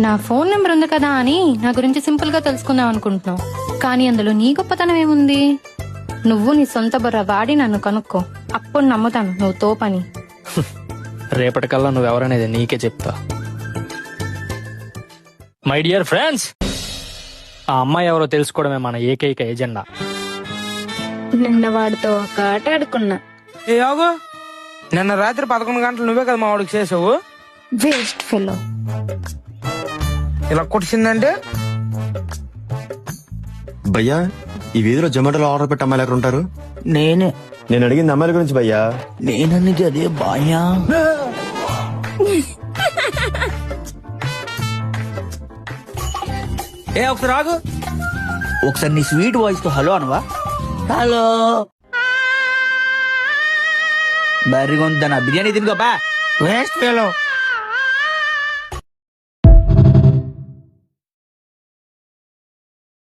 నా phone number ఉంది కదా అని నా గురించి సింపుల్ గా తెలుసుకుందాం అనుకుంటున్నావు, కానీ అందులో నీ గొప్పతనం ఏముంది? నువ్వు నీ సొంత బుర్ర వాడి నన్ను కనుక్కో, అప్పుడు నమ్ముతాను నువ్వు తోపని. రేపటికల్లా నువ్వెవరనేది నీకే చెప్తా. మై డియర్ ఫ్రెండ్స్, ఆ అమ్మాయి ఎవరో తెలుసుకోవడమే మన ఏకైక ఎజెండా. నిన్న వాడితో ఒక ఆట ఆడుకున్నా. ఏ ఆగు, నిన్న రాత్రి 11 గంటలు నువ్వే కదా మా వాడికి చేసావు. Waste fellow. ఇలా కొట్టిందంటే భయ్యా, ఈ వీధిలో జొమాటోలో ఆర్డర్ పెట్టి అమ్మాయిలు ఎక్కడ ఉంటారు? నేనే. నేను అడిగింది అమ్మాయిల గురించి భయ్యా. నేనన్నది అదే బాయా. ఏ ఒకసారి ఆగు. ఒకసారి నీ స్వీట్ వాయిస్ తో హలో అనవా? హలో. బర్రీ కొంత బిర్యానీ తినుకోపా. Waste fellow.